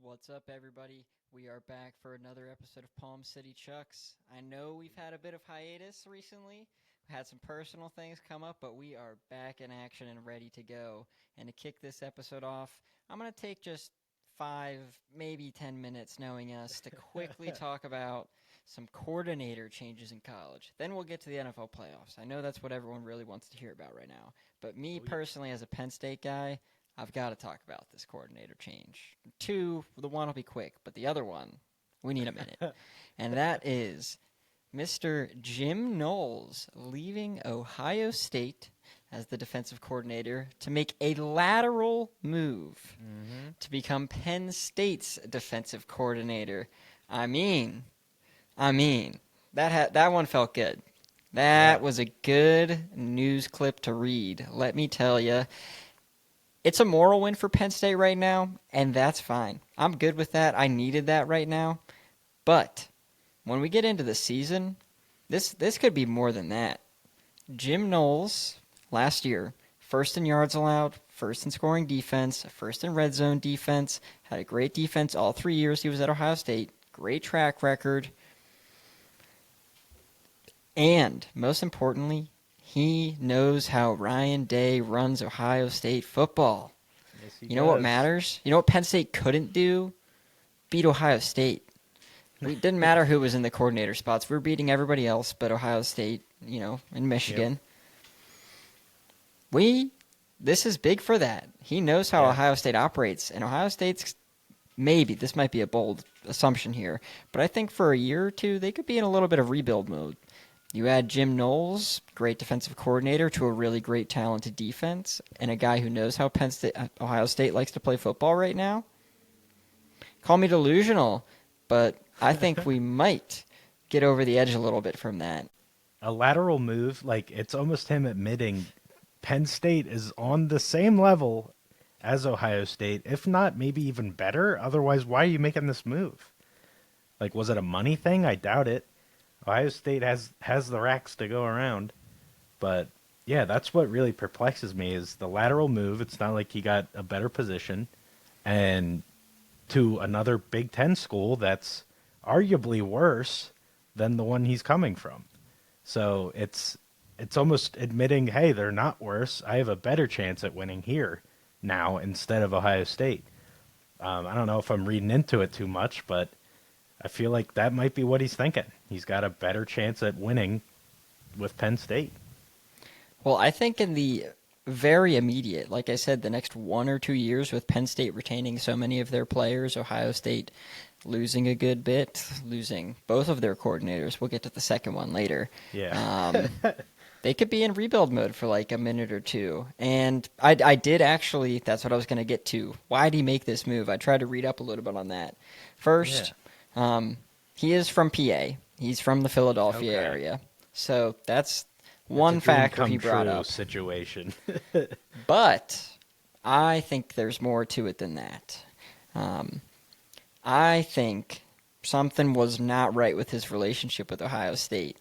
What's up, everybody? We are back for another episode of Palm City Chucks. I know we've had a bit of hiatus recently. We had some personal things come up, but we are back in action and ready to go. And to kick this episode off, I'm going to take just 5, maybe 10 minutes, knowing us, to quickly talk about some coordinator changes in college. Then we'll get to the NFL playoffs. I know that's what everyone really wants to hear about right now. But me personally, as a Penn State guy, I've got to talk about this coordinator change. The one will be quick, but the other one, we need a minute. And that is Mr. Jim Knowles leaving Ohio State as the defensive coordinator to make a lateral move to become Penn State's defensive coordinator. I mean, that one felt good. That was a good news clip to read. Let me tell you. It's a moral win for Penn State right now, and that's fine. I'm good with that. I needed that right now. But when we get into the season, this could be more than that. Jim Knowles, last year, first in yards allowed, first in scoring defense, first in red zone defense, had a great defense all 3 years he was at Ohio State, great track record. And, most importantly, he knows how Ryan Day runs Ohio State football. Yes, you know what matters? You know what Penn State couldn't do? Beat Ohio State. It didn't matter who was in the coordinator spots. We were beating everybody else but Ohio State, in Michigan. Yep. This is big for that. He knows how Ohio State operates. And Ohio State's, maybe, this might be a bold assumption here, but I think for a year or two, they could be in a little bit of rebuild mode. You add Jim Knowles, great defensive coordinator, to a really great talented defense, and a guy who knows how Ohio State likes to play football right now. Call me delusional, but I think we might get over the edge a little bit from that. A lateral move, it's almost him admitting Penn State is on the same level as Ohio State, if not maybe even better. Otherwise, why are you making this move? Was it a money thing? I doubt it. Ohio State has the racks to go around. But, yeah, that's what really perplexes me is the lateral move. It's not like he got a better position. And to another Big Ten school that's arguably worse than the one he's coming from. So it's almost admitting, hey, they're not worse. I have a better chance at winning here now instead of Ohio State. I don't know if I'm reading into it too much, but I feel like that might be what he's thinking. He's got a better chance at winning with Penn State. Well, I think in the very immediate, like I said, the next 1 or 2 years with Penn State retaining so many of their players, Ohio State losing a good bit, losing both of their coordinators. We'll get to the second one later. Yeah. They could be in rebuild mode for a minute or two. And I did actually, that's what I was going to get to. Why did he make this move? I tried to read up a little bit on that. First, he is from PA. He's from the Philadelphia area. So that's one factor he brought up. Situation. But I think there's more to it than that. I think something was not right with his relationship with Ohio State.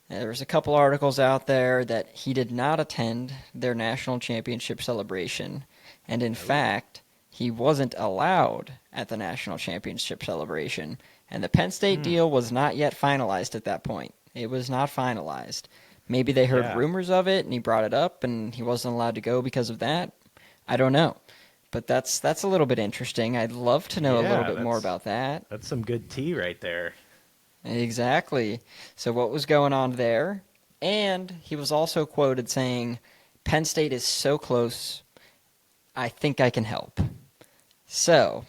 There's a couple articles out there that he did not attend their national championship celebration. And in fact, he wasn't allowed at the national championship celebration. And the Penn State deal was not yet finalized at that point. It was not finalized. Maybe they heard rumors of it, and he brought it up, and he wasn't allowed to go because of that. I don't know. But that's a little bit interesting. I'd love to know a little bit more about that. That's some good tea right there. Exactly. So what was going on there? And he was also quoted saying, Penn State is so close, I think I can help. So,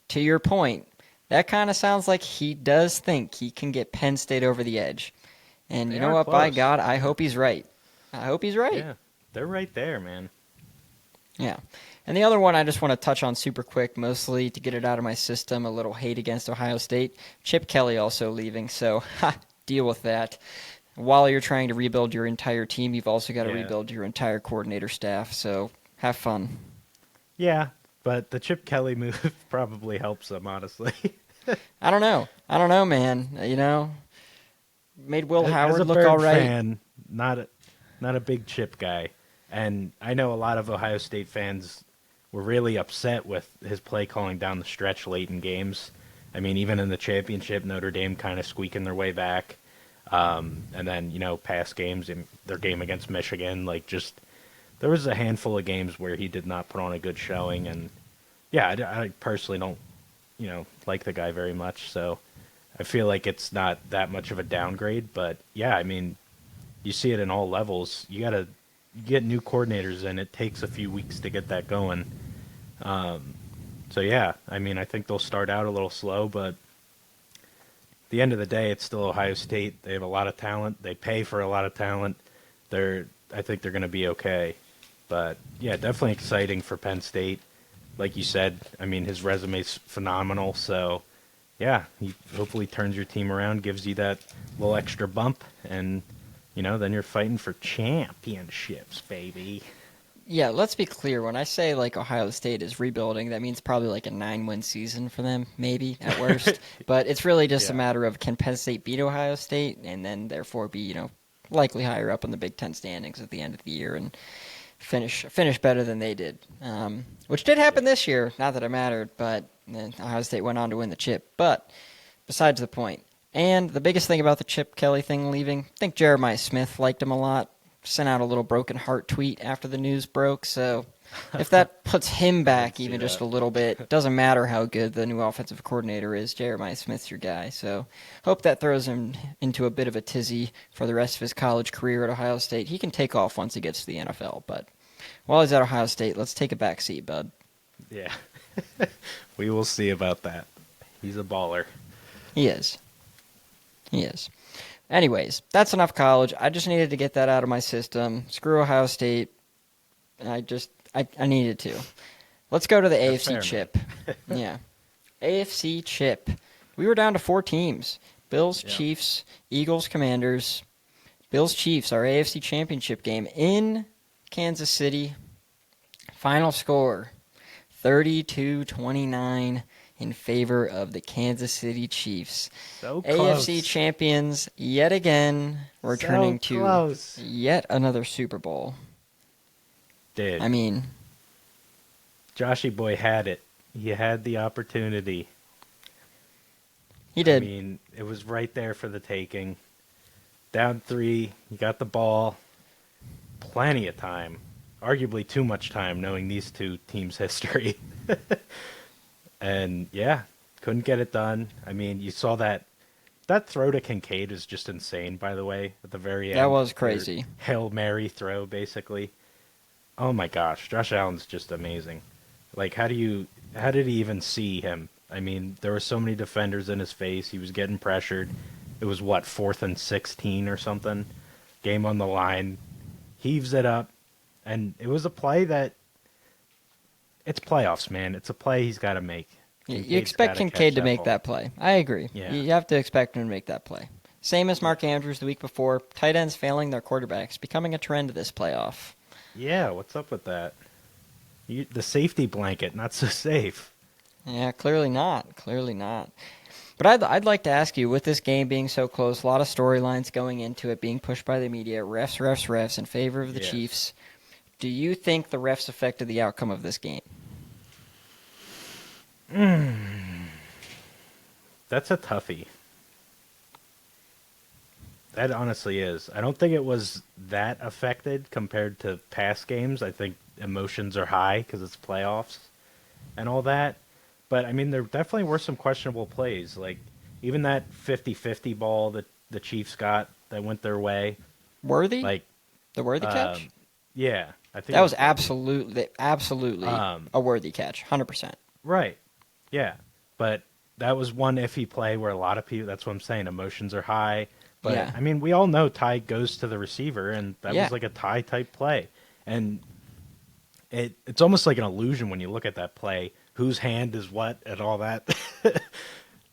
to your point, that kind of sounds like he does think he can get Penn State over the edge. And you know what? Close. By God, I hope he's right. I hope he's right. Yeah, they're right there, man. Yeah. And the other one I just want to touch on super quick, mostly to get it out of my system, a little hate against Ohio State. Chip Kelly also leaving, so deal with that. While you're trying to rebuild your entire team, you've also got to rebuild your entire coordinator staff, so have fun. Yeah, but the Chip Kelly move probably helps him, honestly. I don't know, man. Made Will Howard look all right. Fan, not a big Chip guy. And I know a lot of Ohio State fans were really upset with his play calling down the stretch late in games. I mean, even in the championship, Notre Dame kind of squeaking their way back. And then, past games in their game against Michigan, just there was a handful of games where he did not put on a good showing. And yeah, I personally don't, like the guy very much. So I feel like it's not that much of a downgrade. But yeah, I mean, you see it in all levels. You get new coordinators in. It takes a few weeks to get that going. So yeah, I mean, I think they'll start out a little slow, but at the end of the day, it's still Ohio State. They have a lot of talent. They pay for a lot of talent. I think they're going to be okay. But yeah, definitely exciting for Penn State. Like you said, I mean, his resume's phenomenal. So yeah, he hopefully turns your team around, gives you that little extra bump, and then you're fighting for championships, baby. Yeah, let's be clear. When I say Ohio State is rebuilding, that means probably a 9-win season for them, maybe at worst. But it's really just a matter of, can Penn State beat Ohio State and then therefore be likely higher up in the Big Ten standings at the end of the year and finish better than they did, which did happen this year. Not that it mattered, but Ohio State went on to win the chip. But besides the point, and the biggest thing about the Chip Kelly thing leaving, I think Jeremiah Smith liked him a lot. Sent out a little broken heart tweet after the news broke. So if that puts him back even just a little bit, doesn't matter how good the new offensive coordinator is, Jeremiah Smith's your guy. So hope that throws him into a bit of a tizzy for the rest of his college career at Ohio State. He can take off once he gets to the NFL, but while he's at Ohio State, let's take a back seat, bud. Yeah. We will see about that. He's a baller. He is. Anyways, that's enough college. I just needed to get that out of my system. Screw Ohio State. I needed to. Let's go to the AFC chip. Yeah. AFC chip. We were down to 4 teams. Bills, Chiefs, Eagles, Commanders. Bills, Chiefs, our AFC championship game in Kansas City. Final score, 32-29. In favor of the Kansas City Chiefs. So close. AFC champions yet again, returning to yet another Super Bowl. Dude. I mean, Joshy boy had it. He had the opportunity. He did. I mean, it was right there for the taking. Down 3, you got the ball. Plenty of time. Arguably too much time, knowing these two teams' history. And, yeah, couldn't get it done. I mean, you saw that throw to Kincaid is just insane, by the way, at the very end. That was crazy. Hail Mary throw, basically. Oh, my gosh. Josh Allen's just amazing. How did he even see him? I mean, there were so many defenders in his face. He was getting pressured. It was, 4th and 16 or something? Game on the line. Heaves it up. And it was a play that... It's playoffs, man. It's a play he's got to make. You expect Kincaid to make that play. I agree. Yeah. You have to expect him to make that play. Same as Mark Andrews the week before. Tight ends failing their quarterbacks, becoming a trend this playoff. Yeah, what's up with that? The safety blanket, not so safe. Yeah, clearly not. But I'd like to ask you, with this game being so close, a lot of storylines going into it, being pushed by the media, refs in favor of the Chiefs. Do you think the refs affected the outcome of this game? That's a toughie. That honestly is. I don't think it was that affected compared to past games. I think emotions are high because it's playoffs and all that. But, I mean, there definitely were some questionable plays. Even that 50-50 ball that the Chiefs got that went their way. Worthy? The Worthy catch? Yeah. I think that was absolutely a worthy catch, 100%. Right. Yeah. But that was one iffy play where a lot of people, that's what I'm saying, emotions are high. But, I mean, we all know tie goes to the receiver, and that was a tie-type play. And it's almost like an illusion when you look at that play, whose hand is what and all that.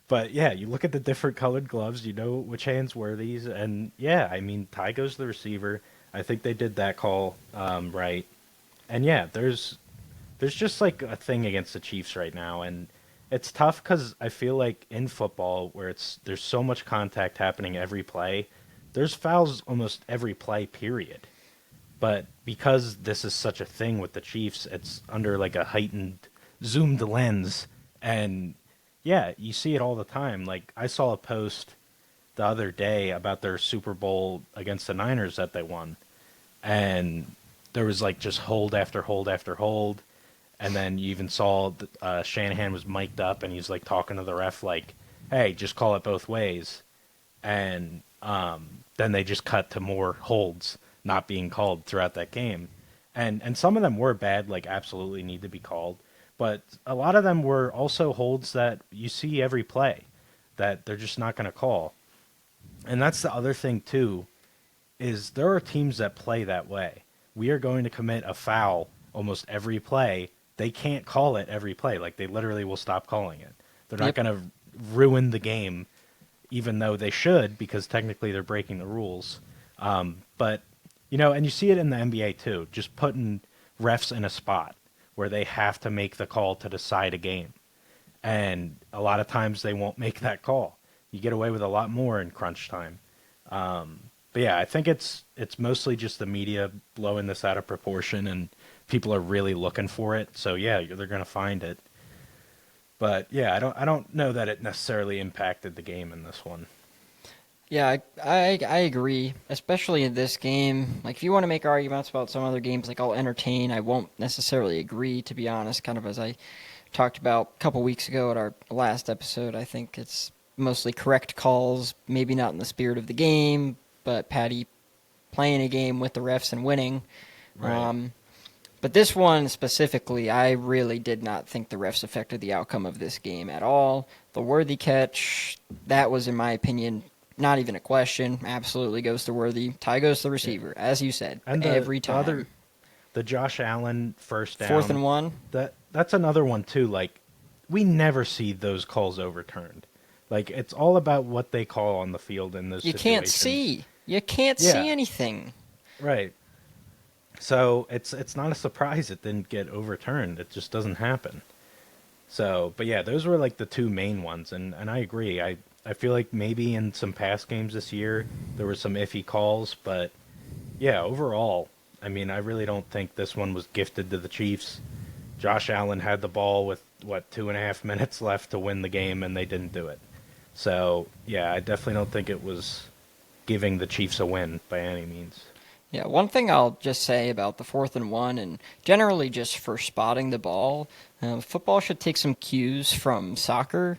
But, yeah, you look at the different colored gloves, you know which hand's Worthy's. And, yeah, I mean, tie goes to the receiver. I think they did that call right. And, yeah, there's just, a thing against the Chiefs right now. And it's tough because I feel like in football where there's so much contact happening every play, there's fouls almost every play, period. But because this is such a thing with the Chiefs, it's under like a heightened, zoomed lens. And yeah, you see it all the time. Like, I saw a post the other day about their Super Bowl against the Niners that they won. And there was like just hold after hold after hold. And then you even saw Shanahan was mic'd up and he's like talking to the ref like, hey, just call it both ways. And then they just cut to more holds not being called throughout that game. And some of them were bad, like absolutely need to be called. But a lot of them were also holds that you see every play that they're just not going to call. And that's the other thing, too, is there are teams that play that way. We are going to commit a foul almost every play. They can't call it every play. Like, they literally will stop calling it. They're not going to ruin the game, even though they should, because technically they're breaking the rules. But, you know, and you see it in the NBA, too, just putting refs in a spot where they have to make the call to decide a game. And a lot of times they won't make that call. You get away with a lot more in crunch time. But yeah, I think it's mostly just the media blowing this out of proportion, and people are really looking for it. So yeah, they're going to find it. But yeah, I don't know that it necessarily impacted the game in this one. Yeah, I agree, especially in this game. Like, if you want to make arguments about some other games, like, I'll entertain. I won't necessarily agree, to be honest, kind of as I talked about a couple weeks ago at our last episode. I think it's mostly correct calls, maybe not in the spirit of the game, but Patty playing a game with the refs and winning. Right. But this one specifically, I really did not think the refs affected the outcome of this game at all. The Worthy catch, that was, in my opinion, not even a question. Absolutely goes to Worthy. Tie goes to the receiver, as you said, and every time. The Josh Allen first down. 4th and 1. That's another one, too. Like, we never see those calls overturned. Like, it's all about what they call on the field in those situations. You can't see anything. Right. So it's not a surprise it didn't get overturned. It just doesn't happen. So, but yeah, those were like the two main ones, and I agree. I feel like maybe in some past games this year there were some iffy calls, but yeah, overall, I mean, I really don't think this one was gifted to the Chiefs. Josh Allen had the ball with 2.5 minutes left to win the game, and they didn't do it. So yeah, I definitely don't think it was giving the Chiefs a win by any means. Yeah, one thing I'll just say about the 4th and 1, and generally just for spotting the ball, football should take some cues from soccer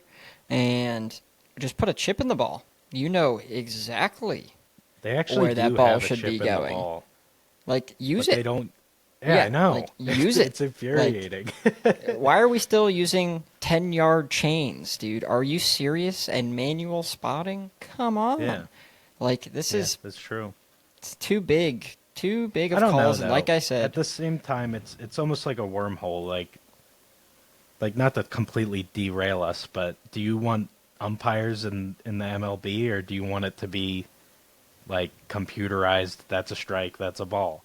and just put a chip in the ball. You know exactly they actually where that ball should be going. Like, use it. They don't. Yeah, I know. Like, use it. It's infuriating. Like, why are we still using 10-yard chains, dude? Are you serious? And manual spotting? Come on. Yeah. Like, that's true. It's too big of I don't calls. know, And like I said, at the same time, it's almost like a wormhole. Like not to completely derail us, but do you want umpires in the MLB, or do you want it to be like computerized? That's a strike. That's a ball.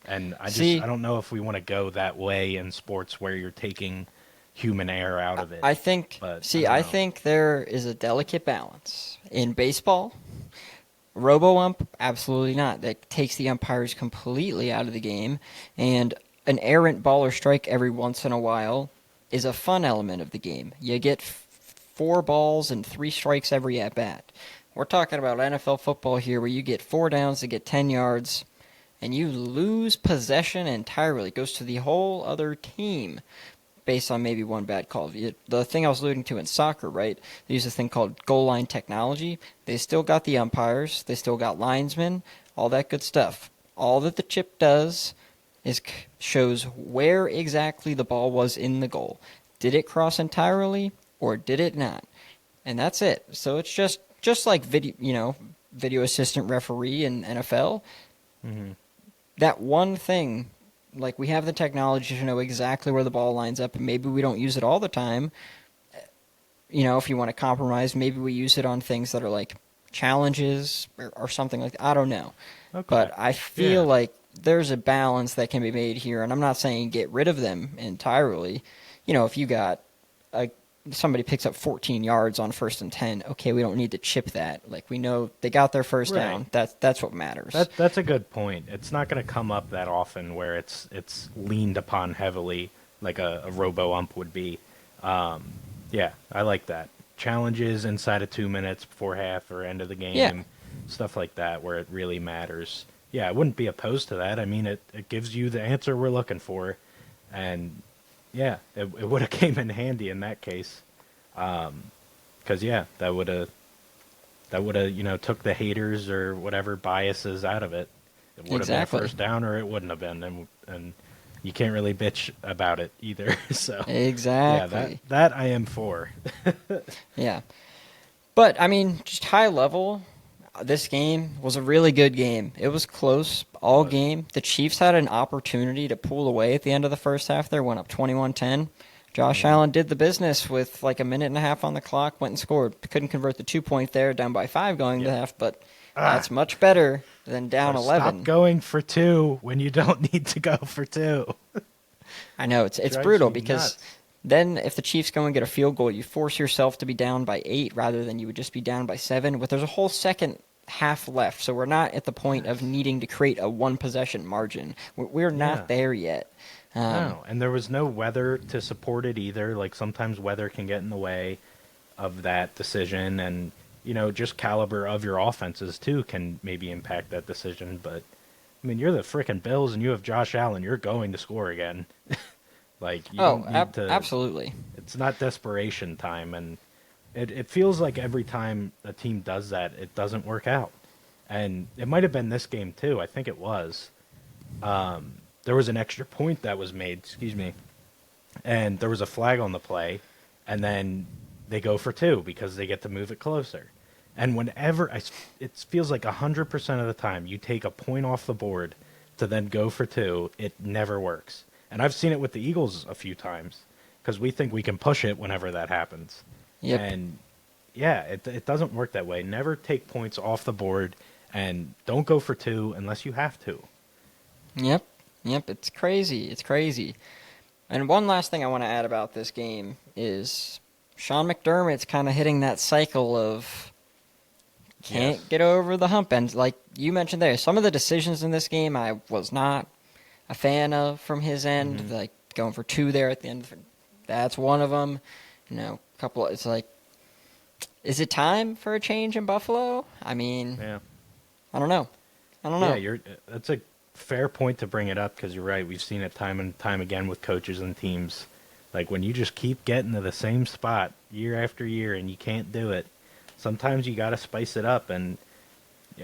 And I don't know if we want to go that way in sports where you're taking human error out of it. I think there is a delicate balance in baseball. Robo-ump, absolutely not. That takes the umpires completely out of the game. And an errant ball or strike every once in a while is a fun element of the game. You get 4 balls and 3 strikes every at-bat. We're talking about NFL football here where you get 4 downs to get 10 yards, and you lose possession entirely. It goes to the whole other team based on maybe one bad call. The thing I was alluding to in soccer, right? They use this thing called goal line technology. They still got the umpires. They still got linesmen, all that good stuff. All that the chip does is shows where exactly the ball was in the goal. Did it cross entirely or did it not? And that's it. So it's just like video assistant referee in NFL. Mm-hmm. That one thing. Like, we have the technology to know exactly where the ball lines up, and maybe we don't use it all the time. You know, if you want to compromise, maybe we use it on things that are like challenges or something like that. I don't know. Okay. But I feel like there's a balance that can be made here, and I'm not saying get rid of them entirely. You know, if you got a somebody picks up 14 yards on 1st and 10, okay, we don't need to chip that. Like, we know they got their first down. That's what matters. That's a good point. It's not going to come up that often where it's leaned upon heavily like a robo-ump would be. Yeah, I like that. Challenges inside of 2 minutes before half or end of the game, stuff like that where it really matters. Yeah, I wouldn't be opposed to that. I mean, it gives you the answer we're looking for. And yeah, it would have came in handy in that case, because that would have took the haters or whatever biases out of it. It would have been a first down, or it wouldn't have been, and you can't really bitch about it either. So exactly, yeah, that I am for. Yeah, but I mean, just high level. This game was a really good game. It was close all game. The Chiefs had an opportunity to pull away at the end of the first half there, went up 21-10. Josh Allen did the business with like a minute and a half on the clock, went and scored. Couldn't convert the 2-point there, down by 5 going to half, but that's much better than down 11. Stop going for 2 when you don't need to go for 2. I know, it's brutal because then if the Chiefs go and get a field goal, you force yourself to be down by 8 rather than you would just be down by 7. But there's a whole second half left, so we're not at the point of needing to create a one-possession margin. We're not there yet. No, and there was no weather to support it either. Like, sometimes weather can get in the way of that decision, and, just caliber of your offenses, too, can maybe impact that decision. But, I mean, you're the frickin' Bills, and you have Josh Allen. You're going to score again. Like, you don't need to... absolutely. It's not desperation time, and it feels like every time a team does that, it doesn't work out. And it might have been this game, too. I think it was. There was an extra point that was made, and there was a flag on the play, and then they go for 2 because they get to move it closer. And whenever, it feels like 100% of the time you take a point off the board to then go for 2, it never works. And I've seen it with the Eagles a few times because we think we can push it whenever that happens. Yep. And yeah, it doesn't work that way. Never take points off the board, and don't go for 2 unless you have to. Yep, it's crazy. It's crazy. And one last thing I want to add about this game is Sean McDermott's kind of hitting that cycle of can't get over the hump. And like you mentioned there, some of the decisions in this game I was not a fan of from his end, like going for 2 there at the end. That's one of them. It's like, is it time for a change in Buffalo? I mean, I don't know. Yeah, that's a fair point to bring it up because you're right. We've seen it time and time again with coaches and teams. Like, when you just keep getting to the same spot year after year and you can't do it, sometimes you got to spice it up. And,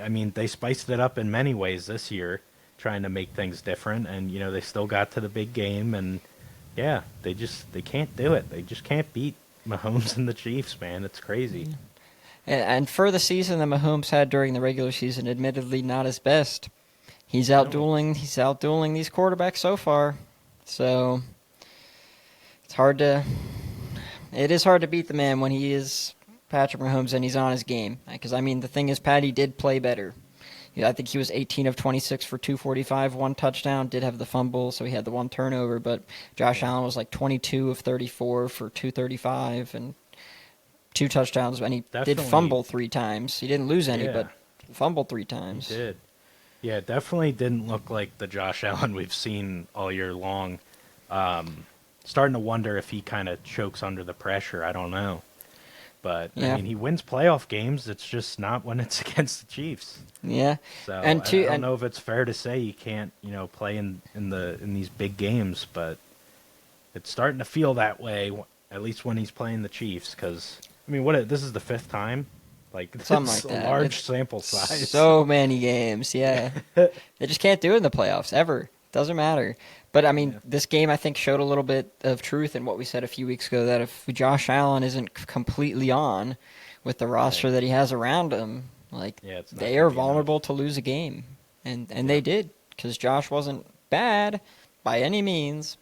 I mean, they spiced it up in many ways this year, trying to make things different. And, they still got to the big game. And, yeah, they can't do it. They just can't beat Mahomes and the Chiefs, man. It's crazy. And for the season that Mahomes had during the regular season, admittedly not his best. He's outdueling these quarterbacks so far. So it is hard to beat the man when he is Patrick Mahomes and he's on his game. Because, I mean, the thing is, Patty did play better. I think he was 18 of 26 for 245, 1 touchdown, did have the fumble, so he had the 1 turnover. But Josh Allen was like 22 of 34 for 235 and 2 touchdowns. And he did fumble 3 times. He didn't lose any, but fumbled 3 times. He did. Yeah, it definitely didn't look like the Josh Allen we've seen all year long. Starting to wonder if he kind of chokes under the pressure. I don't know. But, I mean, he wins playoff games. It's just not when it's against the Chiefs. Yeah. So I don't know if it's fair to say you can't, play in these big games, but it's starting to feel that way, at least when he's playing the Chiefs. Because, I mean, this is the 5th time? Like, something like that. that. A large sample size. So many games, yeah. They just can't do it in the playoffs, ever. Doesn't matter. But, I mean, this game, I think, showed a little bit of truth in what we said a few weeks ago, that if Josh Allen isn't completely on with the roster that he has around him, like, they are vulnerable to lose a game. And they did, because Josh wasn't bad by any means,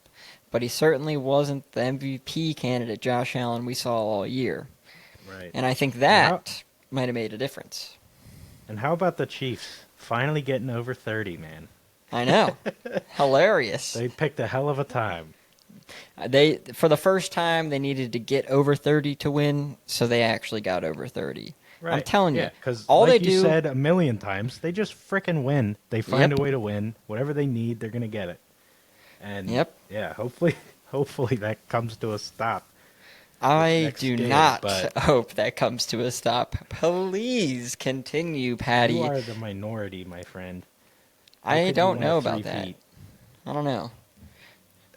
but he certainly wasn't the MVP candidate Josh Allen we saw all year. Right. And I think that might have made a difference. And how about the Chiefs finally getting over 30, man? I know. Hilarious. They picked a hell of a time. They for the first time they needed to get over 30 to win, so they actually got over 30. Right. I'm telling you, because all like they you do. said a million times, they just frickin' win. They find Yep. a way to win. Whatever they need, they're gonna get it. And Yep. yeah, hopefully that comes to a stop. I next do game, not but- hope that comes to a stop. Please continue, Patty. You are the minority, my friend. How I could you don't want know a about that. 3-peat? I don't know.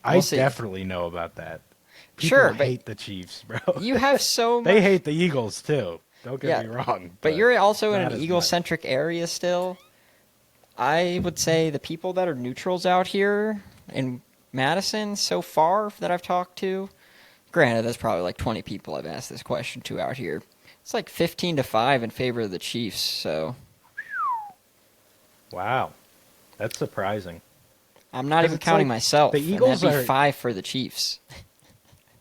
I We'll see. definitely know about that. People Sure, but hate the Chiefs, bro. you have so much. They hate the Eagles too. Don't get Yeah, me wrong. But you're also in not an as Eagle-centric area still. I would say the people that are neutrals out here in Madison so far that I've talked to, granted, there's probably like 20 people I've asked this question to out here. It's like 15-5 in favor of the Chiefs, so Wow, that's surprising. I'm not 'Cause even it's counting like myself. the and Eagles that'd be are- 5 for the Chiefs.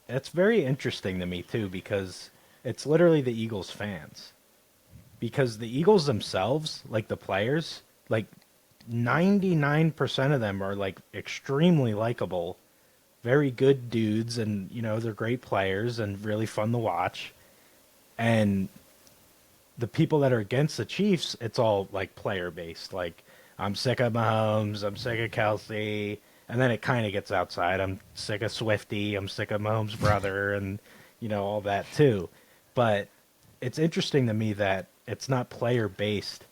That's very interesting to me too, because it's literally the Eagles fans. Because the Eagles themselves, like the players, like 99% of them are like extremely likable, very good dudes, and they're great players and really fun to watch. And the people that are against the Chiefs, it's all like player based. Like, I'm sick of Mahomes, I'm sick of Kelsey, and then it kind of gets outside. I'm sick of Swifty, I'm sick of Mahomes' brother, and all that too. But it's interesting to me that it's not player based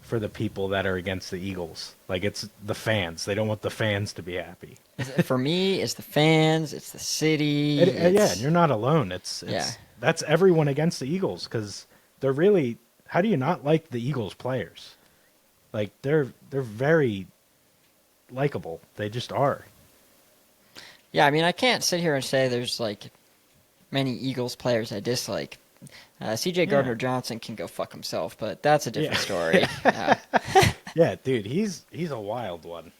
for the people that are against the Eagles. Like, it's the fans. They don't want the fans to be happy. For me, it's the fans, it's the city. Yeah, and you're not alone. It's Yeah. That's everyone against the Eagles, because they're really. How do you not like the Eagles players? Like, they're very likable. They just are. Yeah, I mean, I can't sit here and say there's like many Eagles players I dislike. C.J. Yeah. Gardner-Johnson can go fuck himself, but that's a different Yeah. story. Yeah, dude, he's a wild one.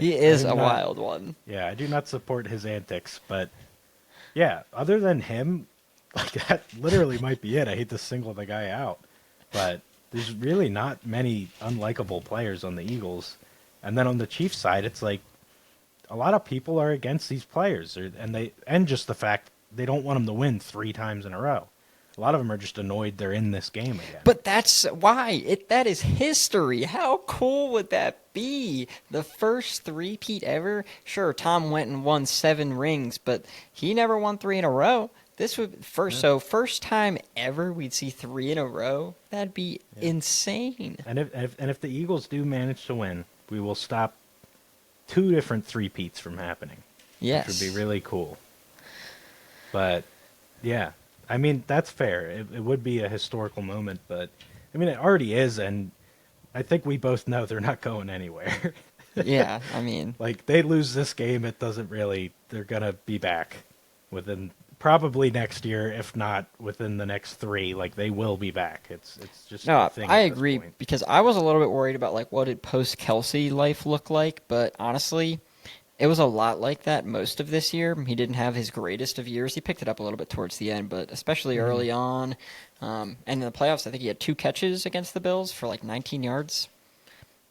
He is I a do not- wild one. Yeah, I do not support his antics, but yeah, other than him, like, that literally might be it. I hate to single the guy out, but there's really not many unlikable players on the Eagles. And then on the Chiefs side, it's like a lot of people are against these players, and just the fact they don't want them to win 3 times in a row. A lot of them are just annoyed they're in this game again. But that's why. That is history. How cool would that be? The first three-peat ever? Sure, Tom went and won 7 rings, but he never won 3 in a row. This would first time ever we'd see 3 in a row. That'd be insane. And if the Eagles do manage to win, we will stop 2 different three-peats from happening. Yes. Which would be really cool. But yeah, I mean, that's fair. It would be a historical moment, but I mean, it already is, and I think we both know they're not going anywhere. Yeah, I mean, Like, they lose this game, it doesn't really. They're gonna be back within probably next year, if not within the next 3. Like, they will be back. It's just no, a thing I at this agree point. because I was a little bit worried about like what did post Kelsey life look like, but honestly, it was a lot like that most of this year. He didn't have his greatest of years. He picked it up a little bit towards the end, but especially early on. And in the playoffs, I think he had 2 catches against the Bills for like 19 yards.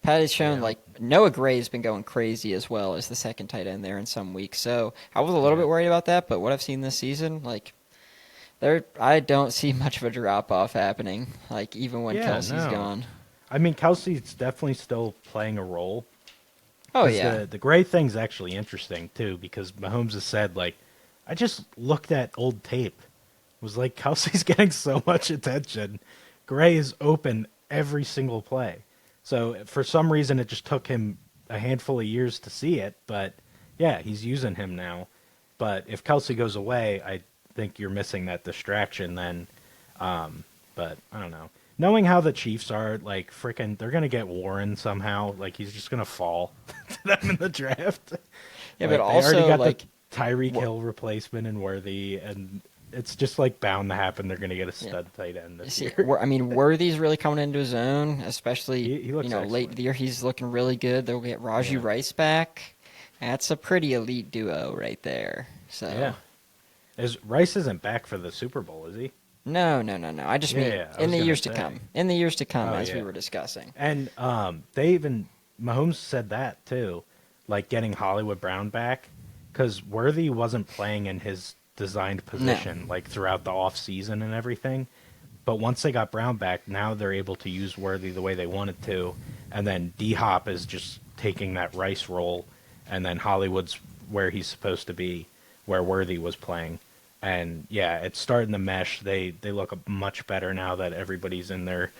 Pat has shown like Noah Gray's been going crazy as well as the second tight end there in some weeks. So I was a little bit worried about that, but what I've seen this season, like I don't see much of a drop off happening. Like even when Kelsey's gone. I mean, Kelsey's definitely still playing a role. Oh 'Cause yeah. The Gray thing's actually interesting too, because Mahomes has said, like, I just looked at old tape. It was like, Kelsey's getting so much attention. Gray is open every single play. So for some reason, it just took him a handful of years to see it. But yeah, he's using him now. But if Kelsey goes away, I think you're missing that distraction then. But I don't know. Knowing how the Chiefs are, like, freaking, they're going to get Warren somehow. Like, he's just going to fall to them in the draft. Yeah, Like, but they already also got like the Tyreek Hill replacement in Worthy, and it's just, like, bound to happen. They're going to get a stud tight end this see, year. I mean, Worthy's really coming into his own, especially He looks late excellent. in the year. He's looking really good. They'll get Rajee Yeah. Rice back. That's a pretty elite duo right there. So Yeah. Rice isn't back for the Super Bowl, is he? no. I just mean Yeah, I in was the years gonna to say. come. In the years to come, Oh, as yeah. we were discussing. And Mahomes said that too, like getting Hollywood Brown back. because Worthy wasn't playing in his designed position No. like throughout the off season and everything. But once they got Brown back, now they're able to use Worthy the way they wanted to, and then D Hop is just taking that Rice role, and then Hollywood's where he's supposed to be, where Worthy was playing. And yeah, it's starting to mesh. They look much better now that everybody's in their,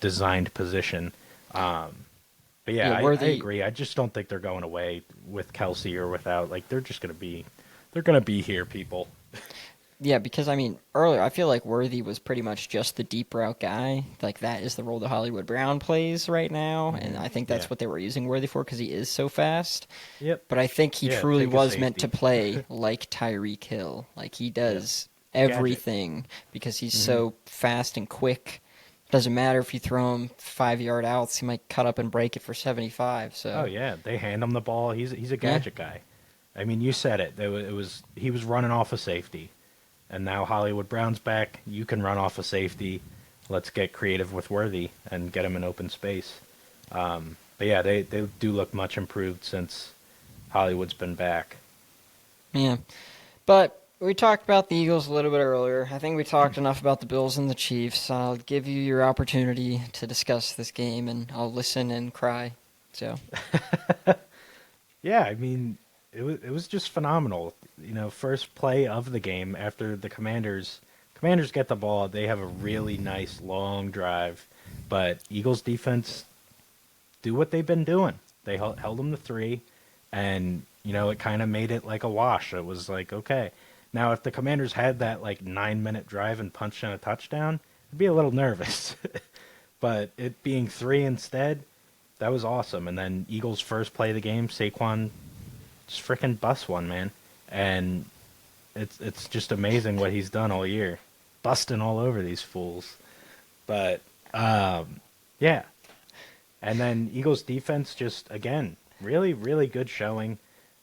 designed position. But yeah, Yeah, I Worthy. agree. I just don't think they're going away with Kelsey or without. Like they're just they're gonna be here, people. Yeah, because I mean, earlier I feel like Worthy was pretty much just the deep route guy. Like that is the role that Hollywood Brown plays right now, and I think that's Yeah. what they were using Worthy for because he is so fast. Yep. But I think he Yeah, truly take a was meant to safety. play like Tyreek Hill. Like he does Gadget. everything because he's so fast and quick. Doesn't matter if you throw him 5 yard outs, he might cut up and break it for 75. So Oh yeah, they hand him the ball. He's a gadget guy. I mean, you said it. He was running off a safety, and now Hollywood Brown's back. You can run off a safety. Let's get creative with Worthy and get him in open space. But yeah, they do look much improved since Hollywood's been back. yeah. But we talked about the Eagles a little bit earlier. I think we talked enough about the Bills and the Chiefs. I'll give you your opportunity to discuss this game, and I'll listen and cry. So Yeah, I mean, it was just phenomenal. First play of the game after the Commanders get the ball, they have a really nice long drive, but Eagles defense do what they've been doing. They held them to 3, and it kind of made it like a wash. It was like, okay, now if the Commanders had that like 9-minute drive and punched in a touchdown, I'd be a little nervous. But it being 3 instead, that was awesome. And then Eagles' first play of the game, Saquon just freaking bust one, man. And it's just amazing what he's done all year, busting all over these fools. But yeah, and then Eagles defense just again really really good showing.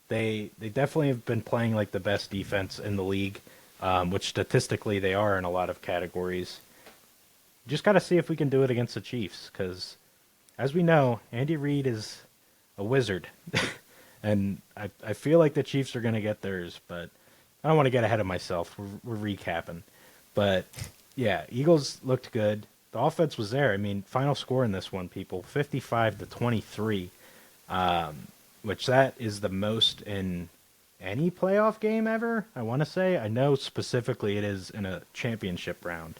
They definitely have been playing like the best defense in the league, which statistically they are in a lot of categories. Just got to see if we can do it against the Chiefs, because as we know, Andy Reid is a wizard. And I feel like the Chiefs are going to get theirs, but I don't want to get ahead of myself. We're recapping. But, yeah, Eagles looked good. The offense was there. I mean, final score in this one, people, 55-23, which that is the most in any playoff game ever, I want to say. I know specifically it is in a championship round.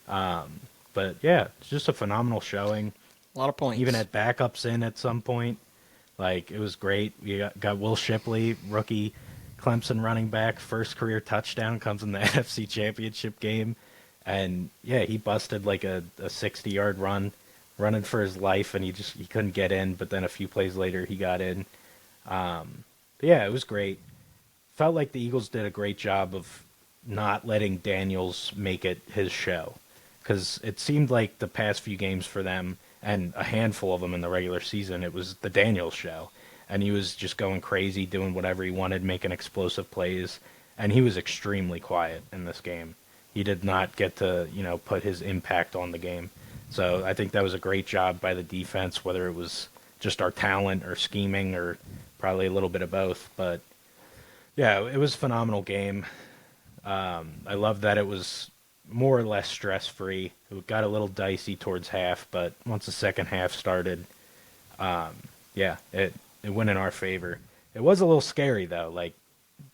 But, yeah, it's just a phenomenal showing. a lot of points. Even had backups in at some point. Like, it was great. We got Will Shipley, rookie Clemson running back, first career touchdown, comes in the NFC Championship game. And, yeah, he busted like a 60-yard run, running for his life, and he couldn't get in. But then a few plays later, he got in. But, yeah, it was great. Felt like the Eagles did a great job of not letting Daniels make it his show. Because it seemed like the past few games for them, and a handful of them in the regular season, it was the Daniels show. And he was just going crazy, doing whatever he wanted, making explosive plays. And he was extremely quiet in this game. He did not get to, put his impact on the game. So I think that was a great job by the defense, whether it was just our talent or scheming or probably a little bit of both. But, yeah, it was a phenomenal game. I love that it was more or less stress-free. It got a little dicey towards half, but once the second half started, yeah, it went in our favor. It was a little scary, though. Like,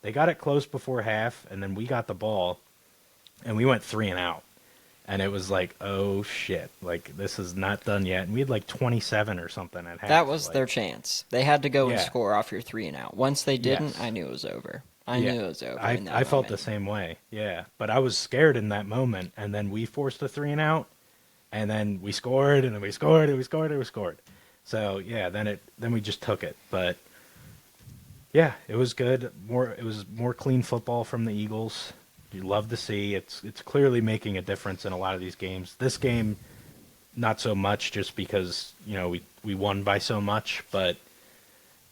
they got it close before half, and then we got the ball, and we went 3 and out. And it was like, oh, shit. Like, this is not done yet. And we had like 27 or something at half. That was like, their chance. They had to go and Yeah. score off your 3 and out. Once they didn't, Yes. I knew it was over. I Yeah. knew it was over. in that I felt the moment. same way. Yeah. But I was scared in that moment. And then we forced a 3 and out. And then we scored, and then we scored, and we scored, and we scored. So, yeah, then we just took it. But, yeah, it was good. It was more clean football from the Eagles. You love to see. It's clearly making a difference in a lot of these games. This game, not so much, just because, we won by so much. But,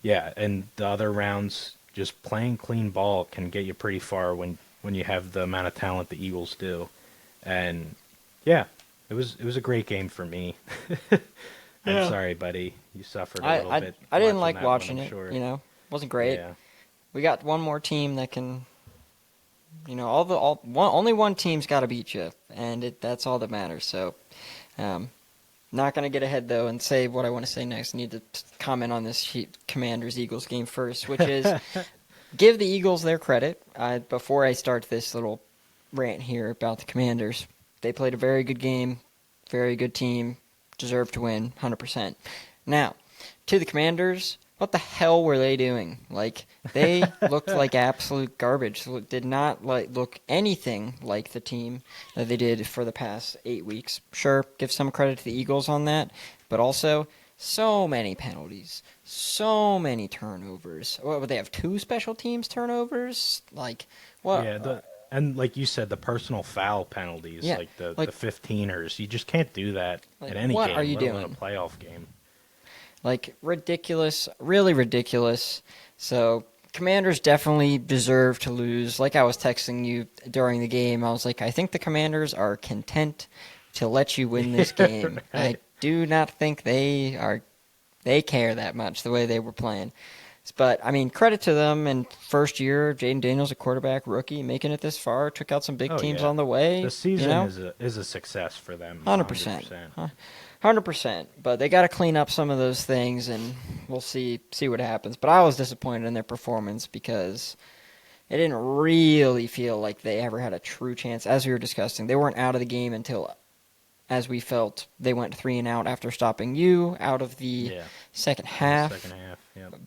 yeah, and the other rounds, just playing clean ball can get you pretty far when you have the amount of talent the Eagles do. And, yeah, it was a great game for me. I'm Yeah. sorry, buddy. You suffered a little bit. I didn't like that one, watching I'm it. sure. Wasn't great. Yeah. we got one more team that can, only one team's got to beat you, and that's all that matters. So, not going to get ahead, though, and say what I want to say next. I need to comment on this Commanders-Eagles game first, which is give the Eagles their credit. Before I start this little rant here about the Commanders, they played a very good game, very good team, deserved to win, 100%. Now, to the Commanders, what the hell were they doing? Like, they looked like absolute garbage. Did not look anything like the team that they did for the past 8 weeks. Sure, give some credit to the Eagles on that, but also so many penalties, so many turnovers. What would they have? 2 special teams turnovers? Like, what? Yeah, and like you said, the personal foul penalties, like the 15ers. You just can't do that in any what game, are you let alone doing? a playoff game. Like, ridiculous, really ridiculous. So, Commanders definitely deserve to lose. Like I was texting you during the game, I was like, I think the Commanders are content to let you win this game. Right. I do not think they care that much the way they were playing. But, I mean, credit to them. And first year, Jaden Daniels, a quarterback rookie, making it this far, took out some big teams on the way. The season is a success for them. 100%. 100%. But they got to clean up some of those things, and we'll see what happens. But I was disappointed in their performance because it didn't really feel like they ever had a true chance. As we were discussing, they weren't out of the game until, as we felt, they went 3 and out after stopping you out of the second half.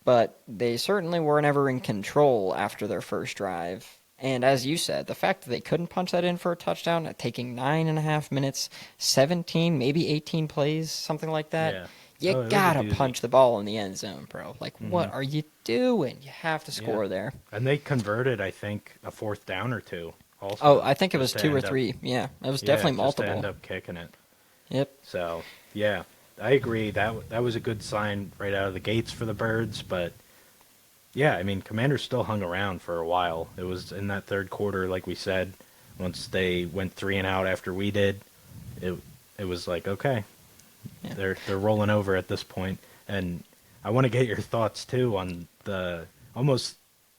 But they certainly weren't ever in control after their first drive. And as you said, the fact that they couldn't punch that in for a touchdown, taking 9.5 minutes, 17, maybe 18 plays, something like that. Yeah. You gotta punch the ball in the end zone, bro. Like, what are you doing? You have to score there. And they converted, I think, a 4th down or 2. Also, I think it was 2 or 3. Yeah, it was definitely multiple. Just to end up kicking it. Yep. So, yeah, I agree. That was a good sign right out of the gates for the Birds. But, yeah, I mean, Commanders still hung around for a while. It was in that third quarter, like we said, once they went 3 and out after we did, it was like, okay, they're rolling over at this point. And I want to get your thoughts, too, on the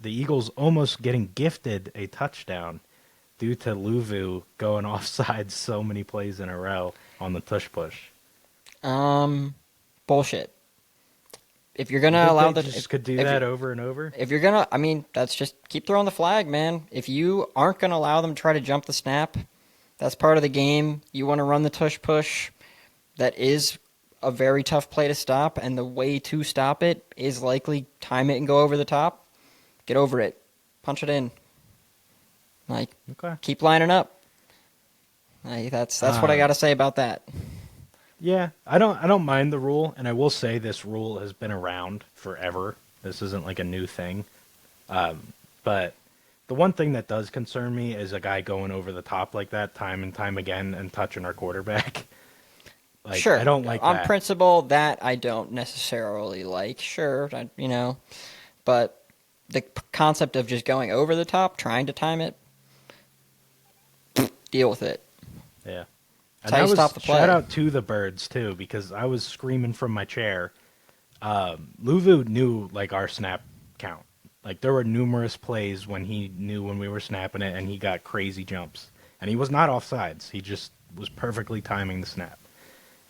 Eagles almost getting gifted a touchdown due to Luvu going offside so many plays in a row on the tush push. Bullshit. If you're gonna allow could do that over and over. If you're gonna, I mean, that's just keep throwing the flag, man. If you aren't gonna allow them to try to jump the snap, that's part of the game. You want to run the tush push. That is a very tough play to stop, and the way to stop it is likely time it and go over the top. Get over it. Punch it in. Like, keep lining up. Like, that's what I got to say about that. Yeah, I don't mind the rule, and I will say this rule has been around forever. This isn't like a new thing. But the one thing that does concern me is a guy going over the top like that time and time again and touching our quarterback. Like, sure. I don't like on that. On principle, that I don't necessarily like. Sure, but the concept of just going over the top, trying to time it, deal with it. Yeah. That's how you stop the play. Shout out to the Birds, too, because I was screaming from my chair. Luvu knew, like, our snap count. Like, there were numerous plays when he knew when we were snapping it, and he got crazy jumps. And he was not offsides. He just was perfectly timing the snap.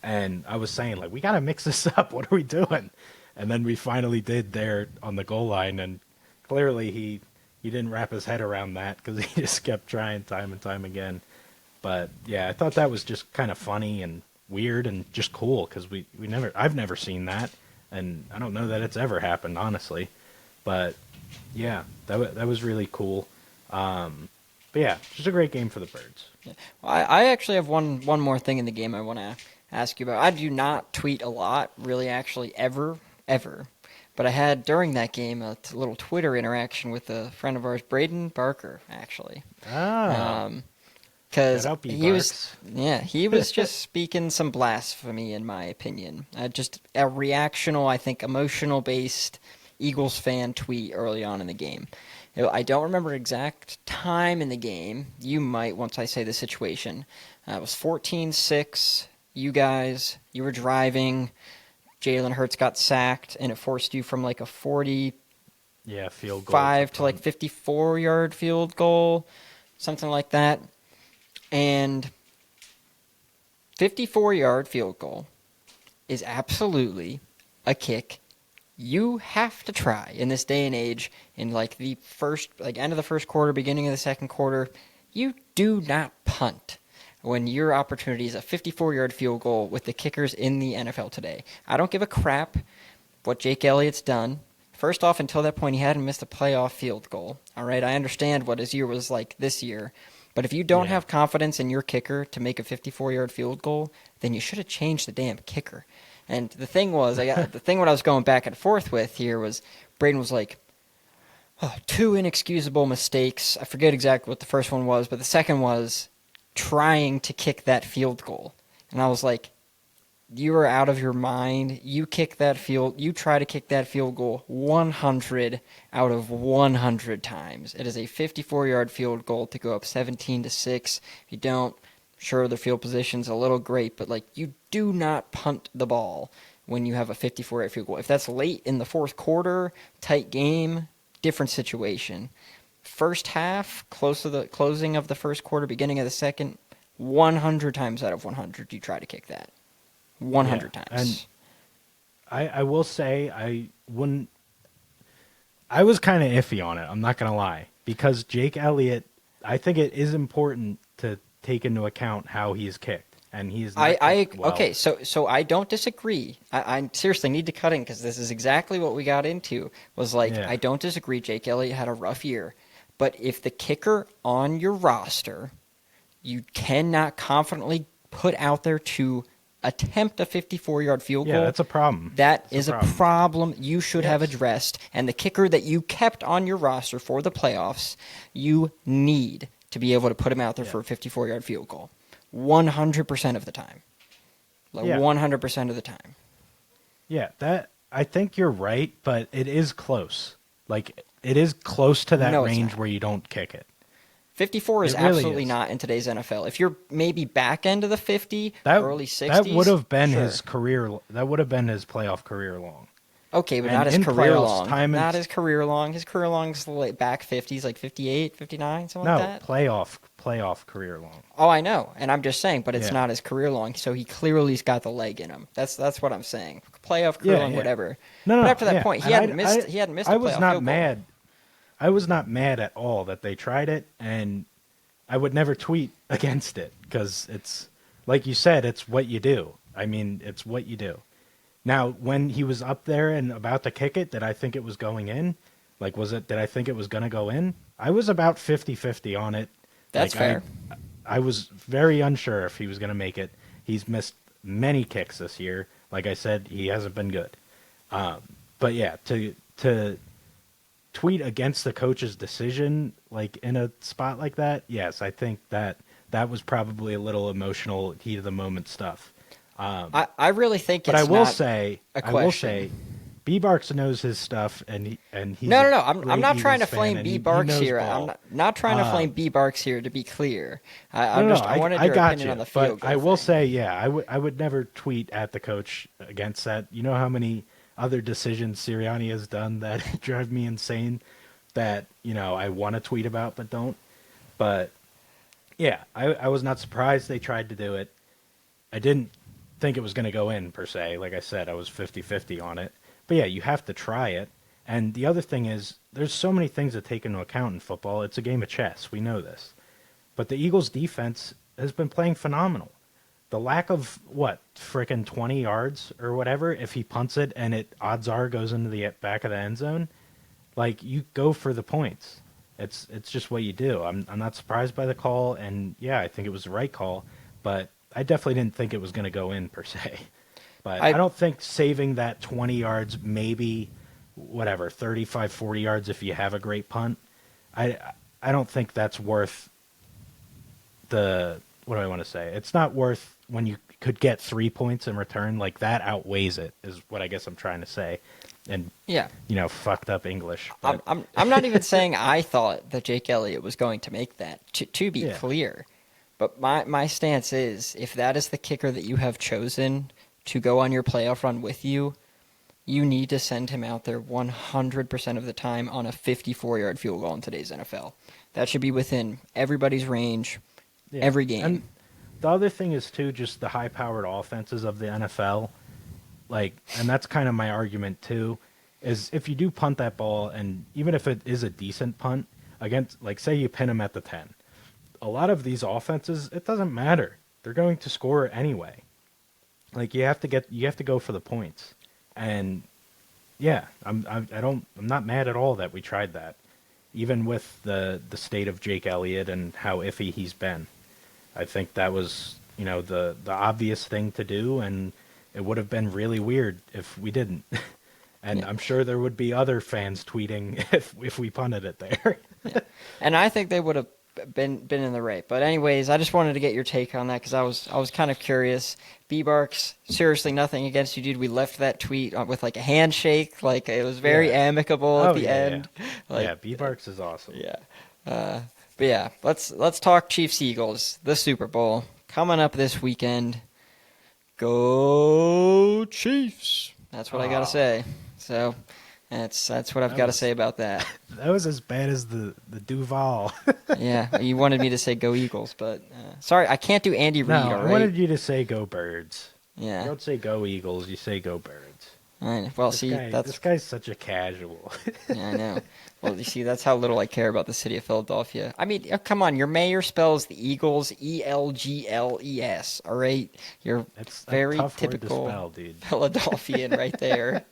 And I was saying, like, we got to mix this up. What are we doing? And then we finally did there on the goal line, and clearly he didn't wrap his head around that because he just kept trying time and time again. But yeah, I thought that was just kind of funny and weird and just cool because I've never seen that, and I don't know that it's ever happened, honestly. But yeah, that was really cool. But yeah, just a great game for the Birds. Yeah. Well, I actually have one more thing in the game I want to ask you about. I do not tweet a lot, really, actually, ever. But I had, during that game, a little Twitter interaction with a friend of ours, Braden Barker, actually. Because he was just speaking some blasphemy, in my opinion. Just a reactional, I think, emotional-based Eagles fan tweet early on in the game. I don't remember exact time in the game. You might, once I say the situation. It was 14-6. You were driving. Jalen Hurts got sacked, and it forced you from like a 40, Yeah, field goal. 5 to like 54-yard field goal, something like that. And 54-yard field goal is absolutely a kick you have to try in this day and age. In like the end of the first quarter, beginning of the second quarter, you do not punt when your opportunity is a 54-yard field goal with the kickers in the NFL today. I don't give a crap what Jake Elliott's done. First off, until that point, he hadn't missed a playoff field goal. All right, I understand what his year was like this year. But if you don't have confidence in your kicker to make a 54-yard field goal, then you should have changed the damn kicker. And the thing was, what I was going back and forth with here was, Braden was like, 2 inexcusable mistakes. I forget exactly what the first one was, but the second was trying to kick that field goal. And I was like, you are out of your mind. You try to kick that field goal 100 out of 100 times. It is a 54-yard field goal to go up 17-6. If you don't, sure, the field position's a little great, but like, you do not punt the ball when you have a 54-yard field goal. If that's late in the fourth quarter, tight game, different situation. First half, close to the closing of the first quarter, beginning of the second, 100 times out of 100 you try to kick that. 100 times. And I will say I was kind of iffy on it, I'm not going to lie, because Jake Elliott, I think it is important to take into account how he's kicked, and he's not well. Okay, so I don't disagree. I seriously need to cut in because this is exactly what we got into. Was like, I don't disagree. Jake Elliott had a rough year, but if the kicker on your roster, you cannot confidently put out there to attempt a 54-yard field goal. Yeah, that's a problem. That's a problem you should have addressed. And the kicker that you kept on your roster for the playoffs, you need to be able to put him out there for a 54-yard field goal. 100% of the time. 100% of the time. Yeah, I think you're right, but it is close. Like, it is close to that range where you don't kick it. 54 is absolutely not in today's NFL. If you're maybe back end of the 50, early 60s. That would have been his career. That would have been his playoff career long. Okay, but not his career long. Not his career long. His career long is back 50s, like 58, 59, something like that. No, playoff career long. Oh, I know, and I'm just saying, but it's not his career long, so he clearly's got the leg in him. That's what I'm saying. Playoff career long, whatever. No, but after that point, he hadn't missed. He hadn't missed. I was not mad. I was not mad at all that they tried it, and I would never tweet against it because it's, like you said, it's what you do. I mean, it's what you do. Now, when he was up there and about to kick it, did I think it was going in? Like, did I think it was going to go in? I was about 50-50 on it. That's fair. I was very unsure if he was going to make it. He's missed many kicks this year. Like I said, he hasn't been good. But yeah, to tweet against the coach's decision, like in a spot like that, yes, I think that was probably a little emotional, heat of the moment stuff. I really think it's I will not say, B-Barks knows his stuff, and he's no. I'm not trying to flame B-Barks here. I'm not trying to flame B-Barks here. To be clear, I wanted your opinion on the field goal. I will say, I would never tweet at the coach against that. You know how many other decisions Sirianni has done that drive me insane, that I want to tweet about but don't. But yeah, I was not surprised they tried to do it. I didn't think it was going to go in per se. Like I said, I was 50-50 on it. But yeah, you have to try it. And the other thing is, there's so many things to take into account in football. It's a game of chess. We know this. But the Eagles' defense has been playing phenomenal. The lack of, frickin' 20 yards or whatever, if he punts it and it, odds are, goes into the back of the end zone, like, you go for the points. It's just what you do. I'm not surprised by the call, and yeah, I think it was the right call, but I definitely didn't think it was going to go in per se. But I don't think saving that 20 yards, maybe, 35, 40 yards if you have a great punt, I don't think that's worth the, what do I want to say? It's not worth when you could get 3 points in return. Like, that outweighs it, is what I guess I'm trying to say. And, fucked up English. But. I'm not even saying I thought that Jake Elliott was going to make that, to be clear. But my stance is, if that is the kicker that you have chosen to go on your playoff run with you, you need to send him out there 100% of the time on a 54-yard field goal in today's NFL. That should be within everybody's range, every game. And the other thing is, too, just the high-powered offenses of the NFL. Like, and that's kind of my argument, too, is if you do punt that ball, and even if it is a decent punt, against, like, say you pin them at the 10, a lot of these offenses, it doesn't matter. They're going to score anyway. Like, you have to go for the points. And yeah, I'm not mad at all that we tried that, even with the state of Jake Elliott and how iffy he's been. I think that was, the obvious thing to do, and it would have been really weird if we didn't. And yeah. I'm sure there would be other fans tweeting if we punted it there. Yeah. And I think they would have been in the right. But anyways, I just wanted to get your take on that because I was kind of curious. B-Barks, seriously, nothing against you, dude. We left that tweet with like a handshake. Like it was very amicable at the end. Yeah. Like, yeah, B-Barks is awesome. Yeah. But yeah, let's talk Chiefs-Eagles, the Super Bowl coming up this weekend. Go Chiefs! That's what I gotta say. So that's what I've got to say about that. That was as bad as the Duval. Yeah, you wanted me to say go Eagles, but sorry, I can't do Andy Reid. No, I wanted you to say go Birds. Yeah. You don't say go Eagles, you say go Birds. I know. Well, this guy's such a casual. Yeah, I know. Well, you see, that's how little I care about the city of Philadelphia. I mean, come on, your mayor spells the Eagles Elgles. All right, that's very a tough typical word to spell, dude. Philadelphian right there,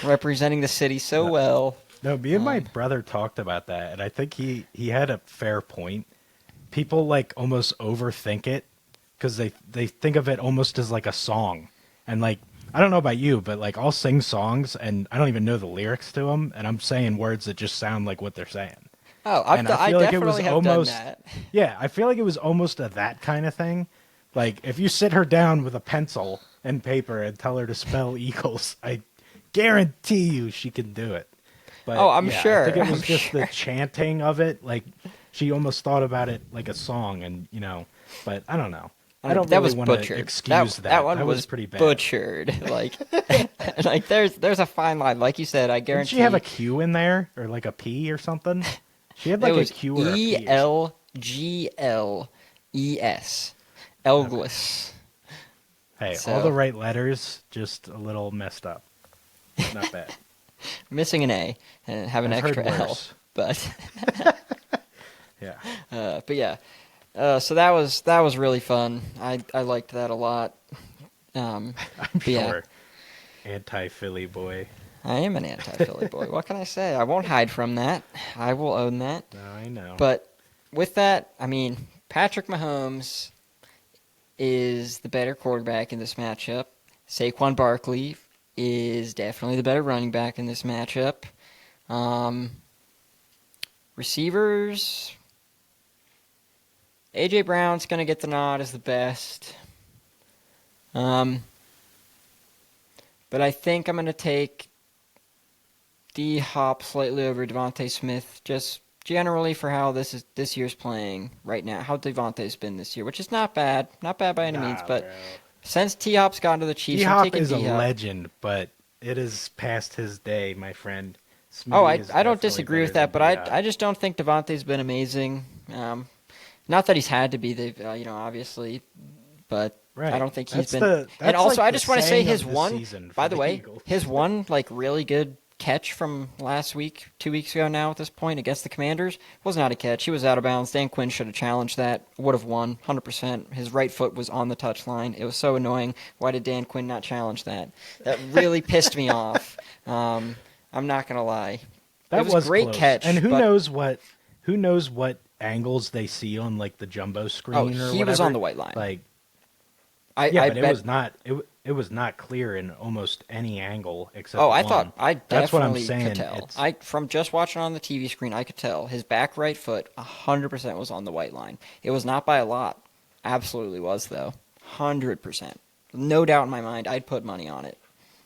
representing the city so well. No, me and my brother talked about that, and I think he had a fair point. People like almost overthink it because they think of it almost as like a song, and like. I don't know about you, but like I'll sing songs and I don't even know the lyrics to them, and I'm saying words that just sound like what they're saying. Oh, I definitely have done that. Yeah, I feel like it was almost a that kind of thing. Like if you sit her down with a pencil and paper and tell her to spell Eagles, I guarantee you she can do it. But I'm sure. I think it was just the chanting of it. Like she almost thought about it like a song, and but I don't know. I don't that really was want butchered. to excuse that. That one was pretty bad. Butchered. Like, like there's a fine line. Like you said, I guarantee. Did she have a Q in there or like a P or something? She had like a Q or a P. Elgles. Elgles. Hey, all the right letters, just a little messed up. Not bad. Missing an A and have an extra L, but yeah. But yeah. So that was really fun. I liked that a lot. I'm sure. Yeah. Anti-Philly boy. I am an anti-Philly boy. What can I say? I won't hide from that. I will own that. No, I know. But with that, I mean, Patrick Mahomes is the better quarterback in this matchup. Saquon Barkley is definitely the better running back in this matchup. Receivers... A.J. Brown's going to get the nod as the best. But I think I'm going to take D-Hop slightly over Devontae Smith, just generally for how this year's playing right now, how Devontae's been this year, which is not bad. Not bad by any means, but bro. Since T-Hop's gone to the Chiefs, I'm taking D-Hop is D-Hop. a legend, but it is past his day, my friend. I don't disagree with that, but I just don't think Devontae's been amazing. Not that he's had to be, obviously, but right. I don't think he's been. And also, I just want to say his one, by the way, his one like really good catch from last week, 2 weeks ago now at this point against the Commanders was not a catch. He was out of bounds. Dan Quinn should have challenged that. Would have won 100%. His right foot was on the touchline. It was so annoying. Why did Dan Quinn not challenge that? That really pissed me off. I'm not gonna lie. That was a great close. catch. And who knows what angles they see on like the jumbo screen or whatever. He was on the white line. Like, I but bet... it was not clear in almost any angle except. I thought that's what I'm definitely saying. could tell. From just watching on the TV screen, I could tell his back right foot 100% was on the white line. It was not by a lot. Absolutely was though. 100%. No doubt in my mind. I'd put money on it.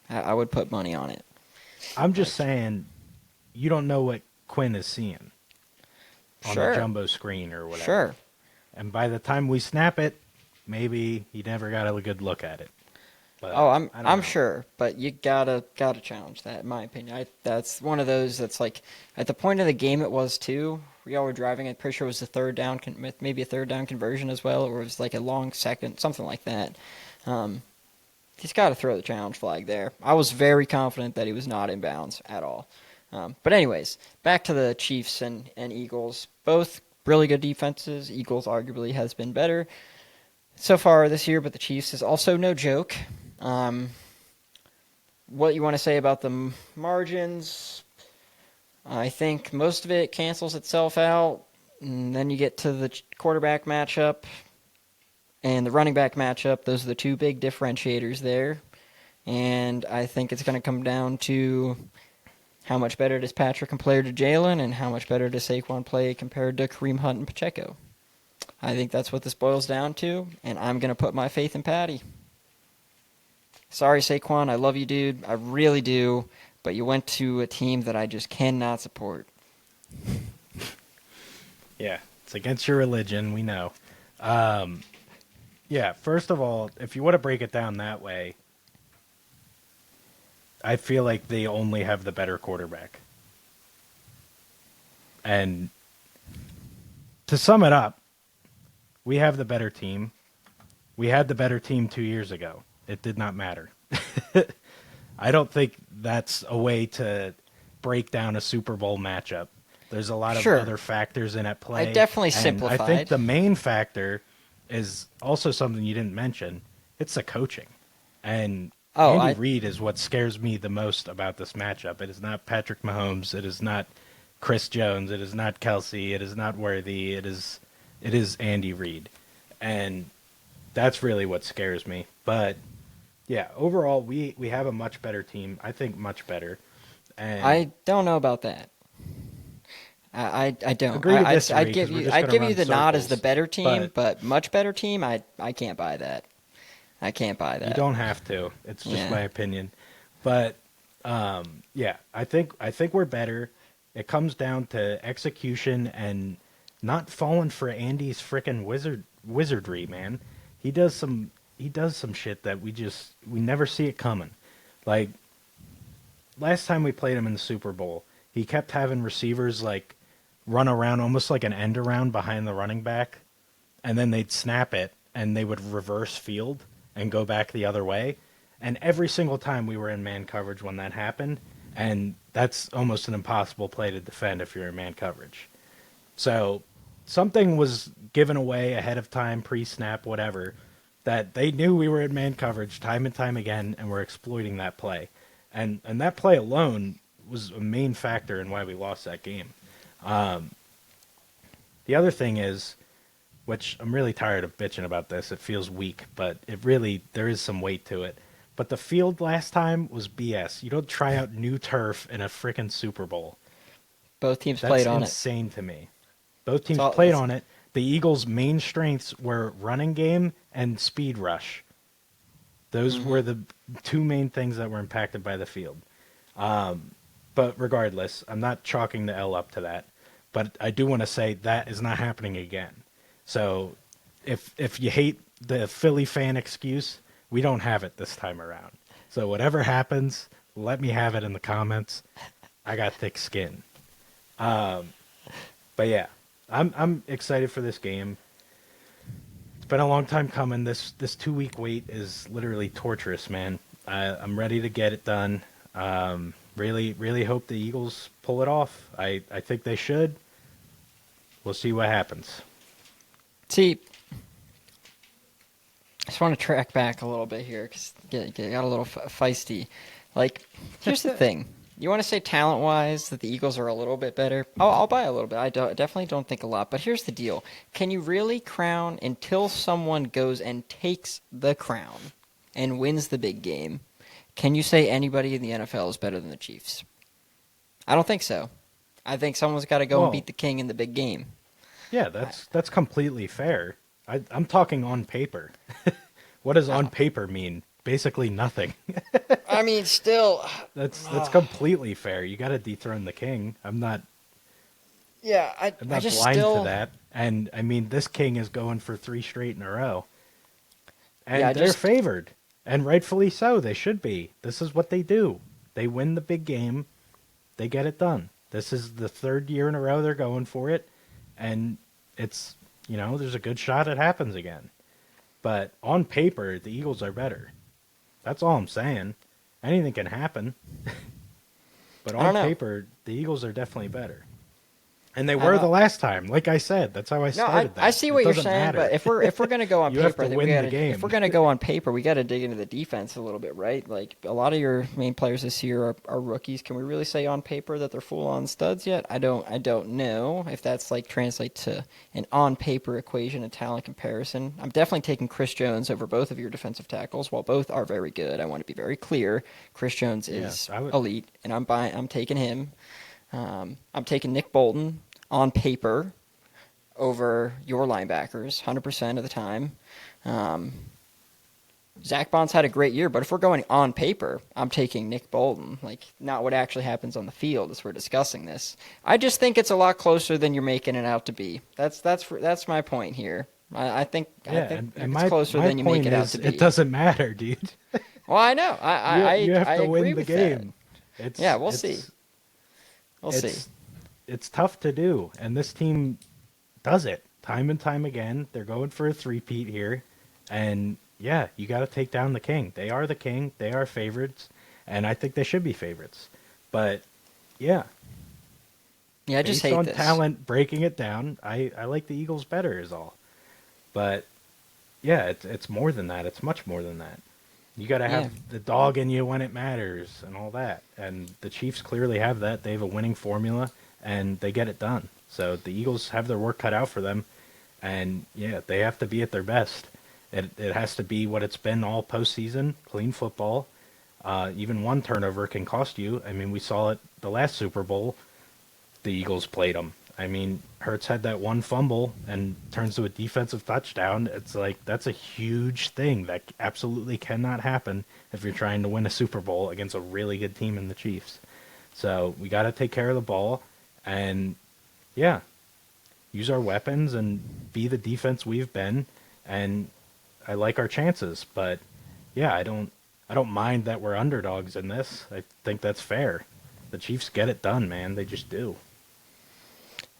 I would put money on it. I'm just saying, you don't know what Quinn is seeing on the jumbo screen or whatever. Sure. And by the time we snap it, maybe he never got a good look at it. But Oh, I don't I'm know. sure, but you gotta challenge that, in my opinion. That's one of those that's like at the point of the game it was too. We all were driving. I'm pretty sure it was the third down, maybe a third down conversion as well, or it was like a long second, something like that. Um, he's got to throw the challenge flag there. I was very confident that he was not in bounds at all. But anyways, back to the Chiefs and Eagles. Both really good defenses. Eagles arguably has been better so far this year, but the Chiefs is also no joke. What you want to say about the margins? I think most of it cancels itself out. And then you get to the quarterback matchup and the running back matchup. Those are the two big differentiators there. And I think it's going to come down to how much better does Patrick compare to Jalen and how much better does Saquon play compared to Kareem Hunt and Pacheco. I think that's what this boils down to, and I'm going to put my faith in Patty. Sorry, Saquon, I love you, dude. I really do, but you went to a team that I just cannot support. Yeah, it's against your religion, we know. Yeah, first of all, if you want to break it down that way, I feel like they only have the better quarterback. And to sum it up, we have the better team. We had the better team 2 years ago. It did not matter. I don't think that's a way to break down a Super Bowl matchup. There's a lot of other factors in at play. I definitely and simplified. I think the main factor is also something you didn't mention. It's the coaching. And Andy Reid is what scares me the most about this matchup. It is not Patrick Mahomes. It is not Chris Jones. It is not Kelsey. It is not Worthy. It is Andy Reid. And that's really what scares me. But yeah, overall we have a much better team. I think much better. And I don't know about that. I don't. Agree to disagree, I'd give you the nod as the better team, but much better team. I can't buy that. I can't buy that. You don't have to. It's just my opinion. But yeah, I think we're better. It comes down to execution and not falling for Andy's frickin' wizardry, man. He does some shit that we never see it coming. Like last time we played him in the Super Bowl, he kept having receivers like run around almost like an end around behind the running back, and then they'd snap it and they would reverse field and go back the other way. And every single time we were in man coverage when that happened, and that's almost an impossible play to defend if you're in man coverage. So something was given away ahead of time, pre-snap, whatever, that they knew we were in man coverage time and time again, and were exploiting that play. And that play alone was a main factor in why we lost that game. The other thing is, which I'm really tired of bitching about this, it feels weak, but there is some weight to it. But the field last time was BS. You don't try out new turf in a freaking Super Bowl. Both teams played on it. That's insane to me. Both teams played on it. The Eagles' main strengths were running game and speed rush. Those were the two main things that were impacted by the field. But regardless, I'm not chalking the L up to that. But I do want to say that is not happening again. So if you hate the Philly fan excuse, we don't have it this time around. So whatever happens, let me have it in the comments. I got thick skin. But yeah, I'm excited for this game. It's been a long time coming. This 2-week wait is literally torturous, man. I'm ready to get it done. Really, really hope the Eagles pull it off. I think they should. We'll see what happens. See, I just want to track back a little bit here because got a little feisty. Like, here's the thing. You want to say talent-wise that the Eagles are a little bit better? I'll buy a little bit. I definitely don't think a lot. But here's the deal. Can you really crown until someone goes and takes the crown and wins the big game? Can you say anybody in the NFL is better than the Chiefs? I don't think so. I think someone's got to go and beat the king in the big game. Yeah, that's completely fair. I'm talking on paper. What does on paper mean? Basically nothing. I mean, still. That's completely fair. You got to dethrone the king. I'm not. Yeah, I'm not blind to that. And I mean, this king is going for 3 straight in a row, and they're favored. And rightfully so. They should be. This is what they do. They win the big game. They get it done. This is the third year in a row they're going for it. And it's, there's a good shot it happens again. But on paper, the Eagles are better. That's all I'm saying. Anything can happen. But on paper, the Eagles are definitely better. And they were the last time. Like I said, that's how I started that. I see what you're saying, matter. but if we're going to go on You paper, have to win the game. If we're going to go on paper, we got to dig into the defense a little bit, right? Like a lot of your main players this year are rookies. Can we really say on paper that they're full-on studs yet? I don't know if that's like translate to an on-paper equation, a talent comparison. I'm definitely taking Chris Jones over both of your defensive tackles. While both are very good, I want to be very clear. Chris Jones is elite, and I'm taking him. I'm taking Nick Bolton on paper over your linebackers 100% of the time. Zach Bond's had a great year, but if we're going on paper, I'm taking Nick Bolton. Like, not what actually happens on the field as we're discussing this. I just think it's a lot closer than you're making it out to be. That's my point here. I think it's closer than you make it out to be. It doesn't matter, dude. Well, I know. You have to agree win the with game. We'll see. We'll see. It's tough to do, and this team does it time and time again. They're going for a three-peat here, and you got to take down the king. They are the king. They are favorites, and I think they should be favorites. But I just hate based on this. talent, breaking it down, I like the Eagles better is all. But it's more than that. It's much more than that. You got to have the dog in you when it matters and all that. And the Chiefs clearly have that. They have a winning formula, and they get it done. So the Eagles have their work cut out for them, and they have to be at their best. It has to be what it's been all postseason, clean football. Even one turnover can cost you. I mean, we saw it the last Super Bowl. The Eagles played them. I mean, Hurts had that one fumble and turns to a defensive touchdown. It's like, that's a huge thing that absolutely cannot happen if you're trying to win a Super Bowl against a really good team in the Chiefs. So we got to take care of the ball and, use our weapons and be the defense we've been. And I like our chances, but I don't mind that we're underdogs in this. I think that's fair. The Chiefs get it done, man. They just do.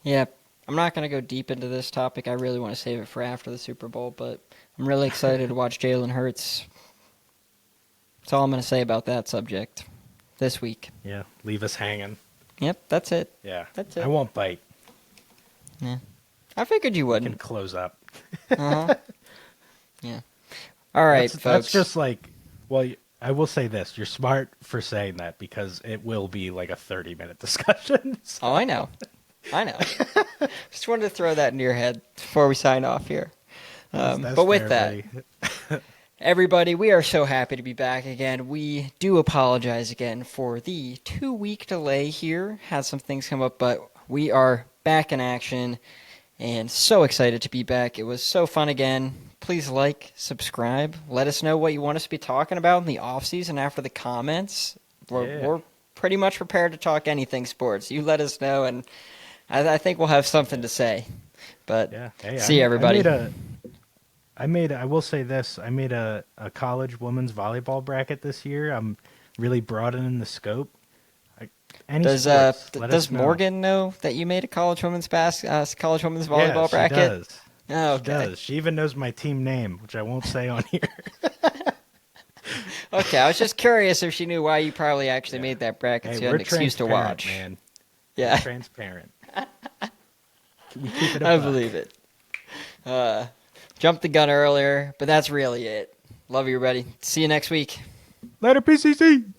Yeah, I'm not going to go deep into this topic. I really want to save it for after the Super Bowl, but I'm really excited to watch Jalen Hurts. That's all I'm going to say about that subject this week. Yeah, leave us hanging. Yep, that's it. Yeah, that's it. I won't bite. Yeah, I figured you wouldn't. We can close up. Uh-huh. Yeah. All right, folks. That's just like, I will say this. You're smart for saying that because it will be like a 30-minute discussion. So. Oh, I know. Just wanted to throw that in your head before we sign off here. But with that, everybody, we are so happy to be back again. We do apologize again for the 2-week delay here. Had some things come up, but we are back in action and so excited to be back. It was so fun again. Please like, subscribe. Let us know what you want us to be talking about in the offseason after the comments. We're pretty much prepared to talk anything sports. You let us know, and I think we'll have something to say. But see everybody. I will say this. I made a college women's volleyball bracket this year. I'm really broadening the scope. Does Morgan know that you made a college women's volleyball bracket? She does. Oh, okay. She does. She even knows my team name, which I won't say on here. Okay, I was just curious if she knew why you probably actually made that bracket, so you had an excuse to watch. Man. Yeah, we're transparent. We keep it. I believe it. Jumped the gun earlier, but that's really it. Love you, everybody. See you next week. Later, PCC.